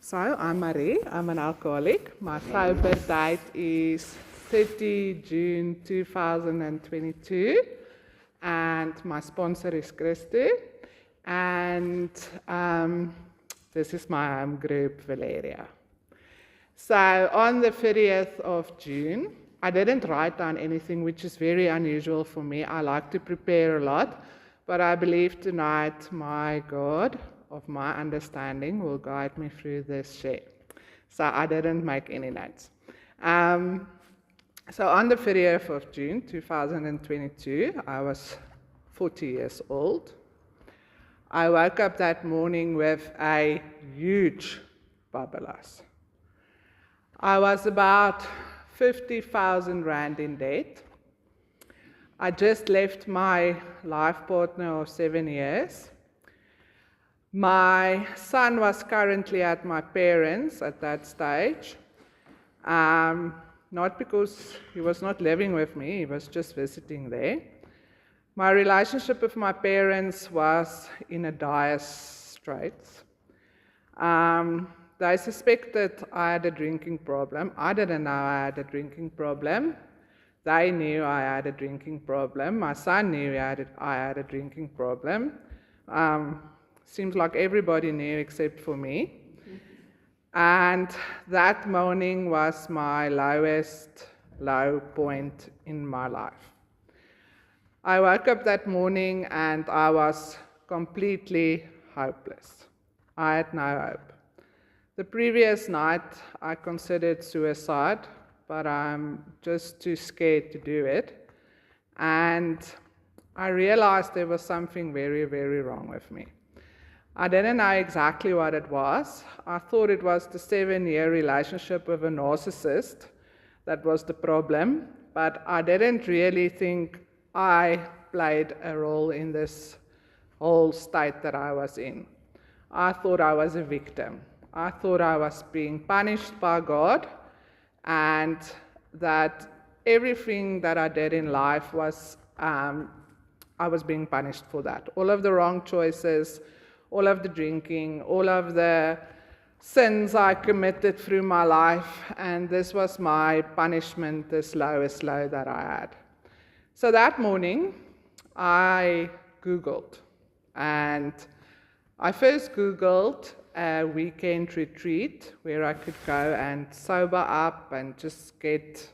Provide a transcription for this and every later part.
So, I'm Marie. I'm an alcoholic. My sober date is 30 June 2022, and my sponsor is Christy. And this is my home group, Valeria. So, on the 30th of June, I didn't write down anything, which is very unusual for me. I like to prepare a lot, but I believe tonight my God of my understanding will guide me through this share. So I didn't make any notes. So on the 30th of June 2022, I was 40 years old. I woke up that morning with a huge bubbleus. I was about 50,000 Rand in debt. I just left my life partner of 7 years. My son was currently at my parents' at that stage, not because he was not living with me, he was just visiting there. My relationship with my parents was in a dire straits. They suspected I had a drinking problem. I didn't know I had a drinking problem. They knew I had a drinking problem. My son knew I had a drinking problem. Seems like everybody knew except for me. And that morning was my lowest low point in my life. I woke up that morning and I was completely hopeless. I had no hope. The previous night I considered suicide, but I'm just too scared to do it. And I realized there was something very, very wrong with me. I didn't know exactly what it was. I thought it was the 7-year relationship with a narcissist that was the problem, but I didn't really think I played a role in this whole state that I was in. I thought I was a victim. I thought I was being punished by God, and that everything that I did in life was, I was being punished for that. All of the wrong choices, all of the drinking, all of the sins I committed through my life, and this was my punishment, this lowest low that I had. So that morning, I Googled, and I first Googled a weekend retreat where I could go and sober up and just get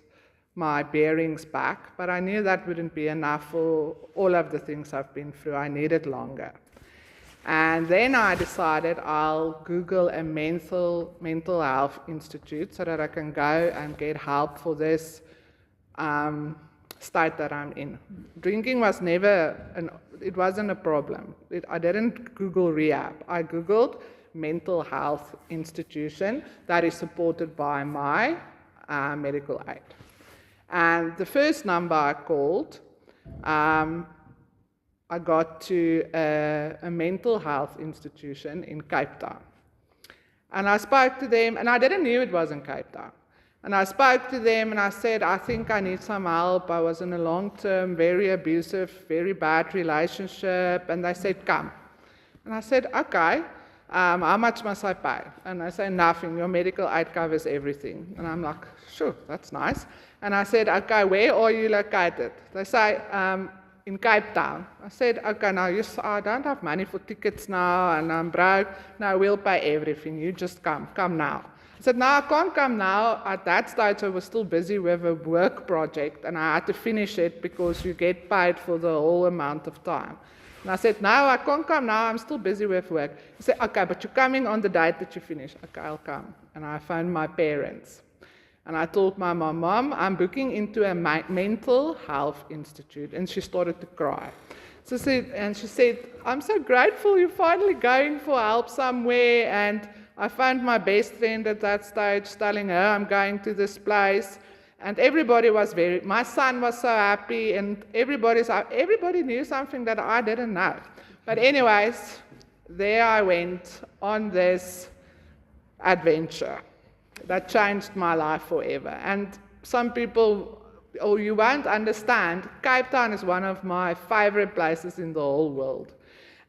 my bearings back, but I knew that wouldn't be enough for all of the things I've been through. I needed longer. And then I decided I'll Google a mental health institute so that I can go and get help for this state that I'm in. Drinking was it wasn't a problem. I didn't Google rehab. I Googled mental health institution that is supported by my medical aid. And the first number I called, I got to a mental health institution in Cape Town. And I spoke to them, and I didn't know it was in Cape Town. And I spoke to them and I said, I think I need some help. I was in a long-term, very abusive, very bad relationship. And they said, come. And I said, okay, how much must I pay? And they said, nothing, your medical aid covers everything. And I'm like, sure, that's nice. And I said, okay, where are you located? They say, in Cape Town. I said, okay, now I don't have money for tickets now, and I'm broke. No, we'll pay everything. You just come now. I said, no, I can't come now. At that stage, I was still busy with a work project, and I had to finish it because you get paid for the whole amount of time. And I said, no, I can't come now. I'm still busy with work. He said, okay, but you're coming on the date that you finish. Okay, I'll come. And I phoned my parents. And I told my mom, I'm booking into a mental health institute. And she started to cry. She said, I'm so grateful you're finally going for help somewhere. And I found my best friend at that stage telling her I'm going to this place. And everybody was my son was so happy, and everybody knew something that I didn't know. But anyways, there I went on this adventure that changed my life forever. And some people, you won't understand, Cape Town is one of my favorite places in the whole world.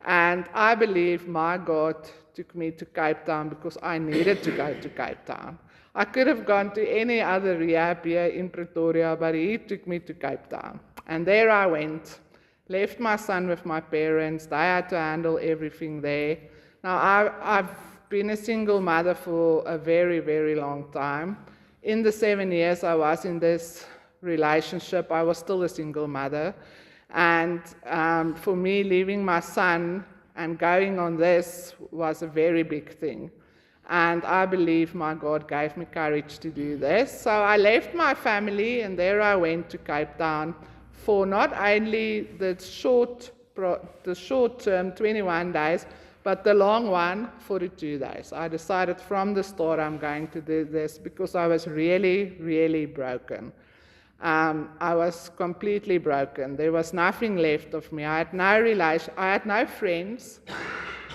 And I believe my God took me to Cape Town because I needed to go to Cape Town. I could have gone to any other rehab here in Pretoria, but He took me to Cape Town. And there I went, left my son with my parents. They had to handle everything there. Now, I've been a single mother for a very, very long time. In the 7 years I was in this relationship, I was still a single mother. And for me, leaving my son and going on this was a very big thing. And I believe my God gave me courage to do this. So I left my family, and there I went to Cape Town for not only the short term, 21 days, but the long one, 42 days. I decided from the start I'm going to do this because I was really, really broken. I was completely broken. There was nothing left of me. I had no I had no friends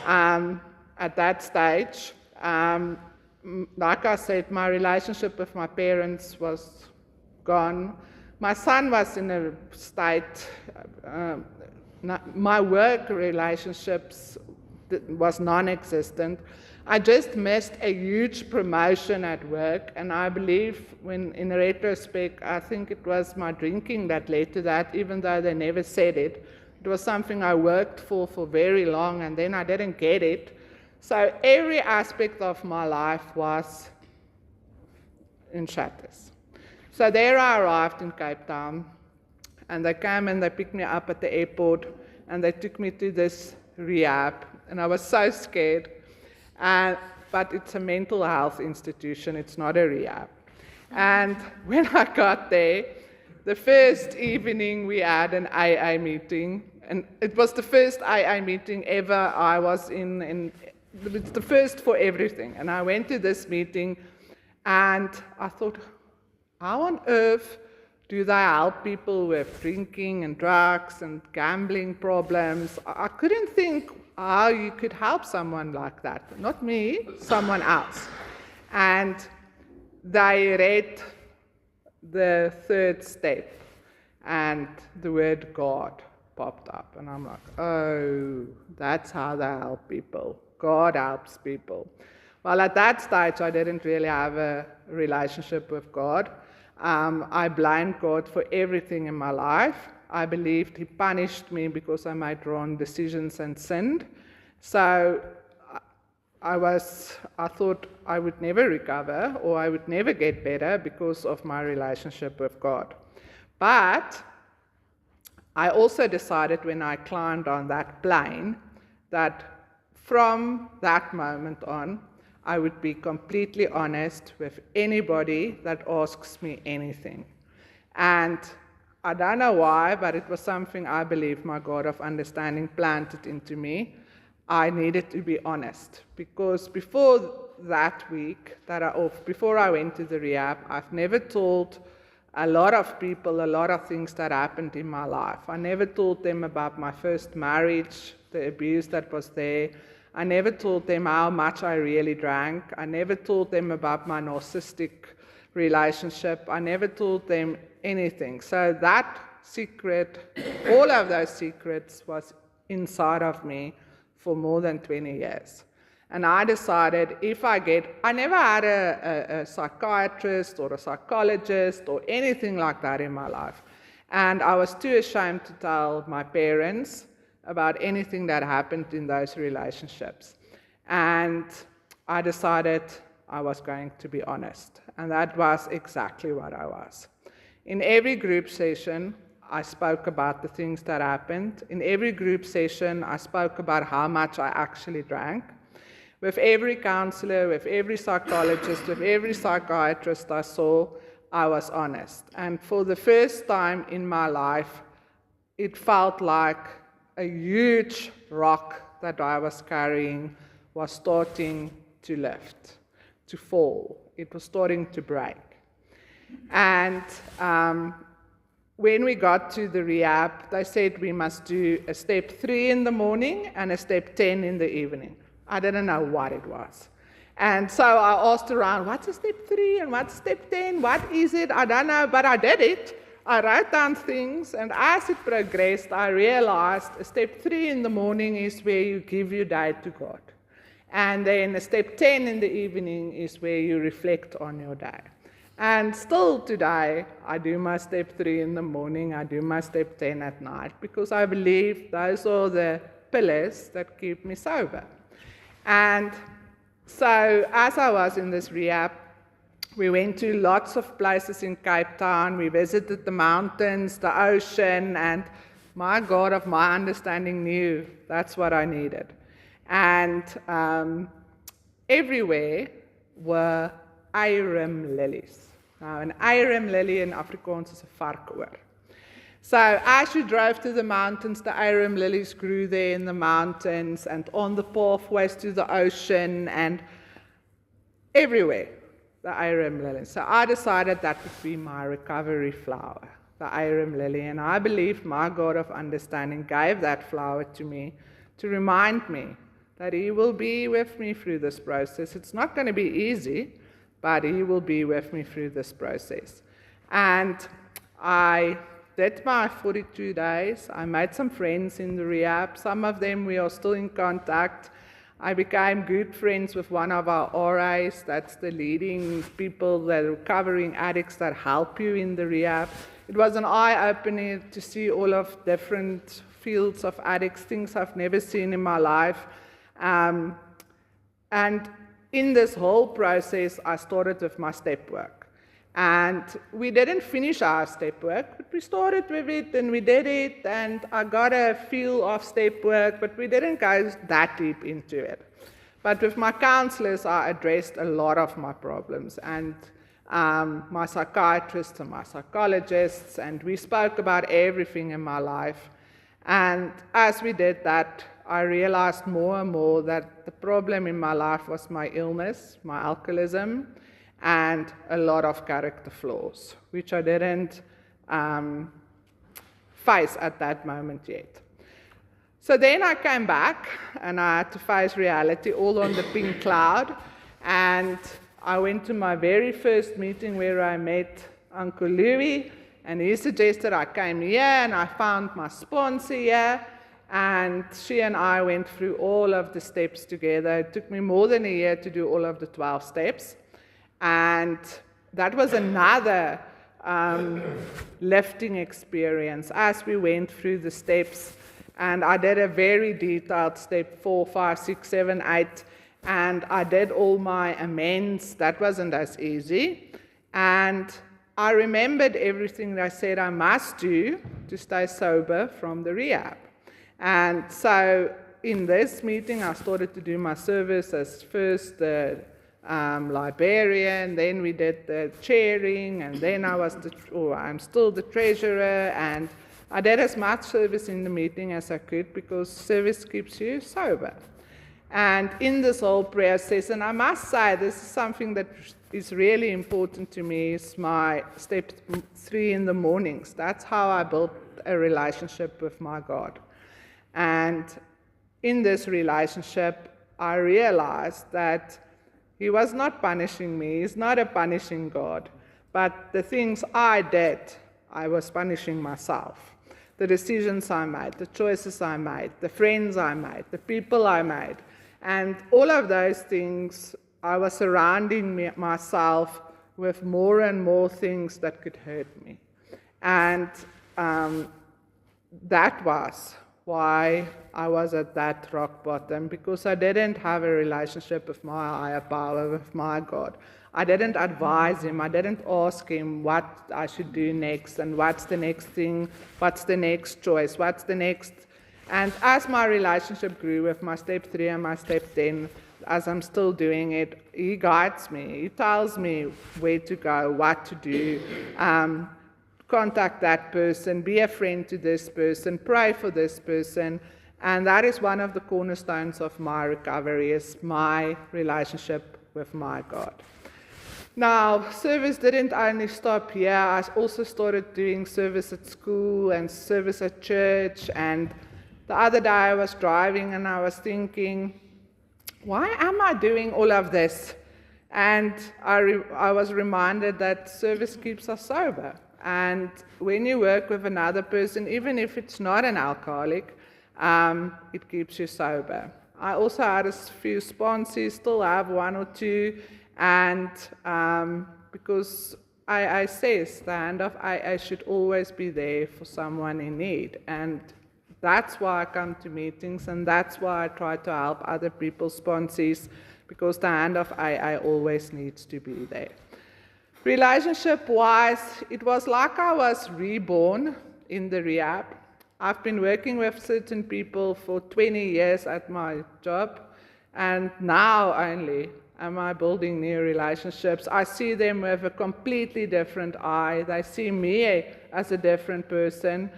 at that stage. Like I said, my relationship with my parents was gone. My son was in a state, my work relationships was non-existent. I just missed a huge promotion at work, and I believe in retrospect, I think it was my drinking that led to that, even though they never said it. It was something I worked for very long, and then I didn't get it. So every aspect of my life was in shatters. So there I arrived in Cape Town, and they came and they picked me up at the airport, and they took me to this rehab, and I was so scared. But it's a mental health institution, it's not a rehab. And when I got there, the first evening we had an AA meeting, and it was the first AA meeting ever I was in. It's the first for everything. And I went to this meeting, and I thought, how on earth do they help people with drinking and drugs and gambling problems? I couldn't think how you could help someone like that. Not me, someone else. And they read the third step, and the word God popped up. And I'm like, oh, that's how they help people. God helps people. Well, at that stage, I didn't really have a relationship with God. I blamed God for everything in my life. I believed He punished me because I made wrong decisions and sinned. So I thought I would never recover, or I would never get better because of my relationship with God. But I also decided when I climbed on that plane that from that moment on, I would be completely honest with anybody that asks me anything. And I don't know why, but it was something I believe my God of understanding planted into me. I needed to be honest, because before that week, before I went to the rehab, I've never told a lot of people a lot of things that happened in my life. I never told them about my first marriage, the abuse that was there. I never told them how much I really drank. I never told them about my narcissistic relationship. I never told them anything. So that secret, all of those secrets was inside of me for more than 20 years. And I decided I never had a psychiatrist or a psychologist or anything like that in my life. And I was too ashamed to tell my parents about anything that happened in those relationships. And I decided I was going to be honest. And that was exactly what I was. In every group session, I spoke about the things that happened. In every group session, I spoke about how much I actually drank. With every counselor, with every psychologist, with every psychiatrist I saw, I was honest. And for the first time in my life, it felt like a huge rock that I was carrying was starting to lift, to fall. It was starting to break. And when we got to the rehab, they said we must do a step 3 in the morning and a step 10 in the evening. I didn't know what it was. And so I asked around, what's a step 3 and what's step 10? What is it? I don't know, but I did it. I wrote down things, and as it progressed, I realized step 3 in the morning is where you give your day to God. And then step 10 in the evening is where you reflect on your day. And still today, I do my step 3 in the morning, I do my step 10 at night, because I believe those are the pillars that keep me sober. And so as I was in this rehab, we went to lots of places in Cape Town. We visited the mountains, the ocean, and my God of my understanding knew that's what I needed. And everywhere were arum lilies. Now, an arum lily in Afrikaans is a varkoor. So as you drove to the mountains, the arum lilies grew there in the mountains and on the pathways to the ocean and everywhere, the arum lily. So I decided that would be my recovery flower, the arum lily. And I believe my God of understanding gave that flower to me to remind me that He will be with me through this process. It's not going to be easy, but He will be with me through this process. And I did my 42 days. I made some friends in the rehab. Some of them we are still in contact. I became good friends with one of our RAs. That's the leading people, the recovering addicts that help you in the rehab. It was an eye-opener to see all of different fields of addicts, things I've never seen in my life. And in this whole process, I started with my step work. And we didn't finish our step work, but we started with it and we did it, and I got a feel of step work, but we didn't go that deep into it. But with my counselors, I addressed a lot of my problems, and my psychiatrists and my psychologists, and we spoke about everything in my life. And as we did that, I realized more and more that the problem in my life was my illness, my alcoholism, and a lot of character flaws, which I didn't face at that moment yet. So then I came back, and I had to face reality all on the pink cloud, and I went to my very first meeting where I met Uncle Louis, and he suggested I came here, and I found my sponsor here, and she and I went through all of the steps together. It took me more than a year to do all of the 12 steps. And that was another lifting experience as we went through the steps. And I did a very detailed step 4, 5, 6, 7, 8. And I did all my amends. That wasn't as easy. And I remembered everything that I said I must do to stay sober from the rehab. And so in this meeting, I started to do my service as first the librarian, then we did the chairing, and then I'm still the treasurer, and I did as much service in the meeting as I could because service keeps you sober. And in this whole process, and I must say this is something that is really important to me, is my step 3 in the mornings. That's how I built a relationship with my God. And in this relationship, I realized that He was not punishing me. He's not a punishing God. But the things I did, I was punishing myself. The decisions I made, the choices I made, the friends I made, the people I made. And all of those things, I was surrounding myself with more and more things that could hurt me. And that was why I was at that rock bottom, because I didn't have a relationship with my higher power, with my God. I didn't advise Him, I didn't ask Him what I should do next, and what's the next thing, what's the next choice, what's the next. And as my relationship grew with my step 3 and my step 10, as I'm still doing it, He guides me, He tells me where to go, what to do, contact that person, be a friend to this person, pray for this person. And that is one of the cornerstones of my recovery, is my relationship with my God. Now, service didn't only stop here. I also started doing service at school and service at church. And the other day I was driving and I was thinking, why am I doing all of this? And I was reminded that service keeps us sober. And when you work with another person, even if it's not an alcoholic, it keeps you sober. I also had a few sponsors, still have one or two, and because I says the hand of I should always be there for someone in need, and that's why I come to meetings, and that's why I try to help other people's sponsors, because the hand of I always needs to be there. Relationship-wise, it was like I was reborn in the rehab. I've been working with certain people for 20 years at my job, and now only am I building new relationships. I see them with a completely different eye. They see me as a different person,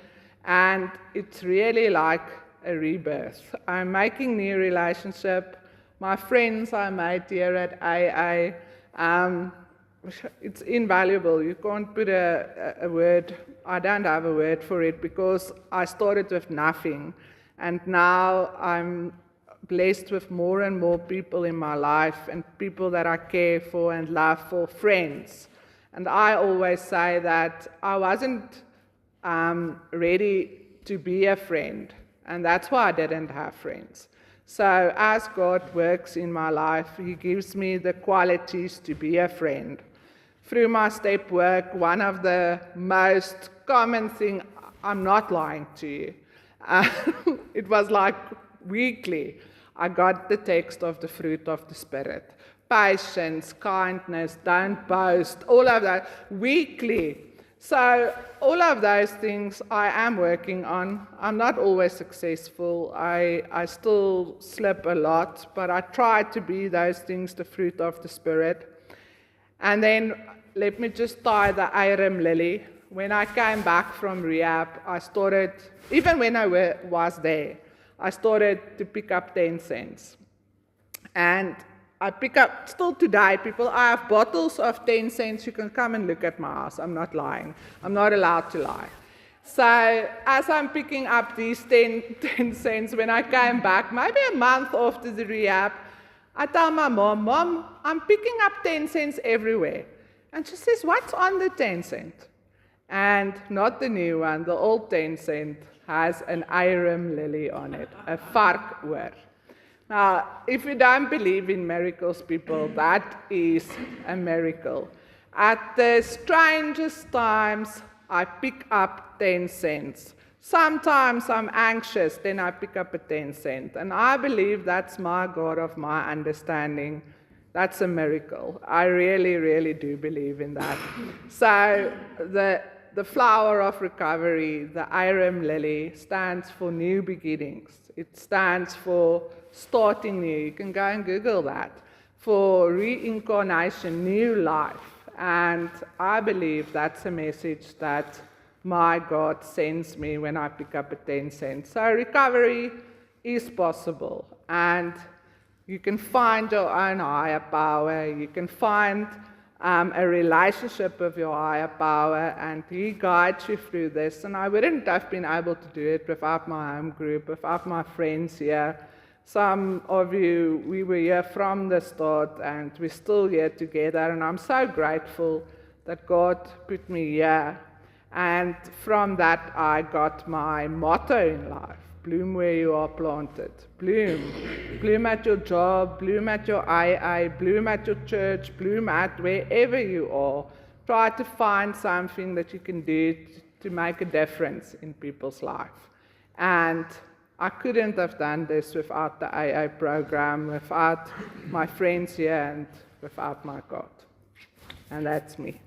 and it's really like a rebirth. I'm making new relationships. My friends I made here at AA, it's invaluable. You can't put a word, I don't have a word for it, because I started with nothing, and now I'm blessed with more and more people in my life, and people that I care for and love, for friends. And I always say that I wasn't ready to be a friend, and that's why I didn't have friends. So as God works in my life, He gives me the qualities to be a friend. Through my step work, one of the most common things, I'm not lying to you, it was like weekly, I got the text of the fruit of the Spirit. Patience, kindness, don't boast, all of that, weekly. So all of those things I am working on. I'm not always successful. I still slip a lot, but I try to be those things, the fruit of the Spirit. And then let me just tie the Aram lily. When I came back from rehab, I started, even when I was there, I started to pick up 10 cents. And I pick up, still today, people, I have bottles of 10 cents. You can come and look at my house. I'm not lying. I'm not allowed to lie. So as I'm picking up these 10 cents, when I came back, maybe a month after the rehab, I tell my mom, Mom, I'm picking up 10 cents everywhere. And she says, what's on the 10 cent? And not the new one, the old 10 cent has an Aram lily on it, a varkoor. Now, if you don't believe in miracles, people, that is a miracle. At the strangest times, I pick up 10 cents. Sometimes I'm anxious, then I pick up a 10 cent. And I believe that's my God of my understanding. That's a miracle. I really, really do believe in that. So the flower of recovery, the Aram lily, stands for new beginnings. It stands for starting new. You can go and Google that. For reincarnation, new life. And I believe that's a message that my God sends me when I pick up a 10 cents. So recovery is possible. And you can find your own higher power. You can find a relationship with your higher power, and He guides you through this. And I wouldn't have been able to do it without my home group, without my friends here. Some of you, we were here from the start, and we're still here together, and I'm so grateful that God put me here. And from that, I got my motto in life: bloom where you are planted. Bloom. Bloom at your job, bloom at your AA, bloom at your church, bloom at wherever you are. Try to find something that you can do to make a difference in people's life. And I couldn't have done this without the AA program, without my friends here, and without my God. And that's me.